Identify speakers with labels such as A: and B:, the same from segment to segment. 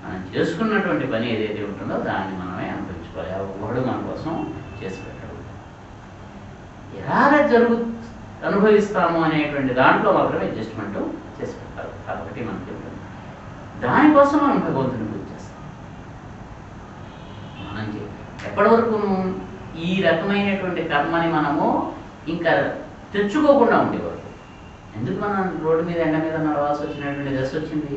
A: మనం చేసుకున్నటువంటి పని ఏదైతే ఉంటుందో దాన్ని మనమే అనుభవించుకోవాలి. ఒకడు మన కోసం చేసి పెట్టాడు. ఎలాగ అనుభవిస్తాము అనేటువంటి దాంట్లో మాత్రమే అడ్జస్ట్మెంట్ చేసి పెట్టాలి. కాబట్టి మనకి దానికోసం మనం భగవంతుని పూజ చేస్తాం. మనం ఎప్పటి వరకు ఈ రకమైనటువంటి కర్మని మనము ఇంకా తెచ్చుకోకుండా ఉండేవారు. ఎందుకు మనం రోడ్డు మీద ఎండ మీద నడవాల్సి వచ్చినటువంటి దశ వచ్చింది?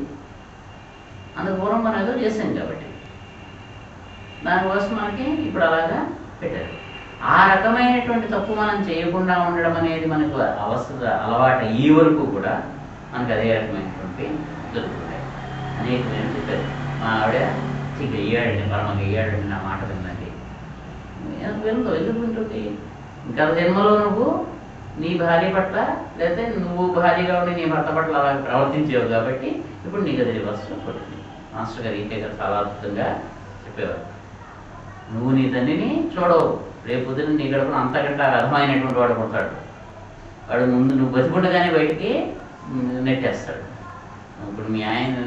A: అందుకు పూర్వం మనం ఏదో చేసాం కాబట్టి దానికోసం మనకి ఇప్పుడు అలాగా పెట్టారు. ఆ రకమైనటువంటి తప్పు మనం చేయకుండా ఉండడం అనేది మనకు అలవాటు ఈ వరకు కూడా మనకు అదే రకమైనటువంటి దొరుకుతున్నాయి. అనేకమైన చెప్పారు. మా ఆవిడ వెయ్యాడండి, పరమగా వెయ్యాడండి నా మాట విన్నది. విందో ఎందుకు ఉంటుంది? గత జన్మలో నువ్వు నీ భార్య పట్ల లేకపోతే నువ్వు భార్యగా ఉండి నీ భర్త పట్ల అలా ప్రవర్తించేవు కాబట్టి ఇప్పుడు నీకు అది రివర్స్ పడుతుంది. మాస్టర్ గారు ఇంకే గారు చాలా అద్భుతంగా చెప్పేవారు. నువ్వు నీ తండ్రిని చూడవు, రేపు పొద్దున్న నీ గడపను అంతకంటే అర్థమైనటువంటి వాడు పుడతాడు. వాడు ముందు నువ్వు బతికుండగానే బయటికి నెట్టేస్తాడు. ఇప్పుడు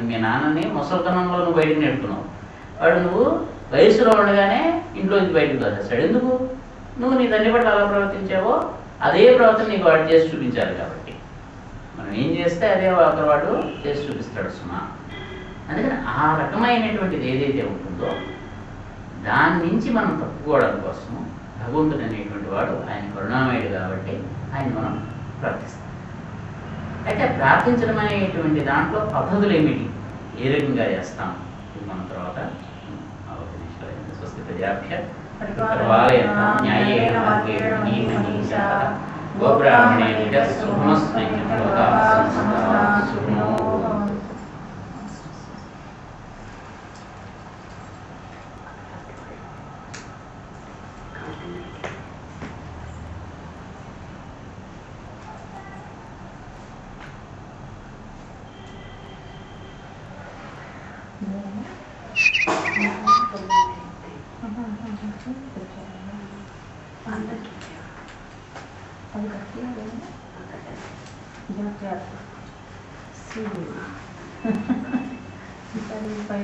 A: మీ నాన్నని ముసలితనంలో నువ్వు బయటకు నెడుతున్నావు, వాడు నువ్వు వయసులో ఉండగానే ఇంట్లోంచి బయటకు తోసేస్తాడు. ఎందుకు? నువ్వు నీ తండ్రి పట్ల అలా ప్రవర్తించావో అదే ప్రవర్తన నీకు వాడు చేసి చూపించాలి. కాబట్టి మనం ఏం చేస్తే అదే వాడు చేసి చూపిస్తాడు సుమా. అందుకని ఆ రకమైనటువంటిది ఏదైతే ఉంటుందో దాని నుంచి మనం తప్పుకోవడం కోసం భగవంతుడు అనేటువంటి వాడు ఆయన కరుణామయుడు కాబట్టి ఆయన మనం ప్రార్థిస్తాం. అయితే ప్రార్థించడం అనేటువంటి దాంట్లో పద్ధతులు ఏమిటి, ఏ రకంగా చేస్తాం ఇది మన తర్వాత స్వస్తి ప్రజాభ్య
B: Sim. Está aí, pai,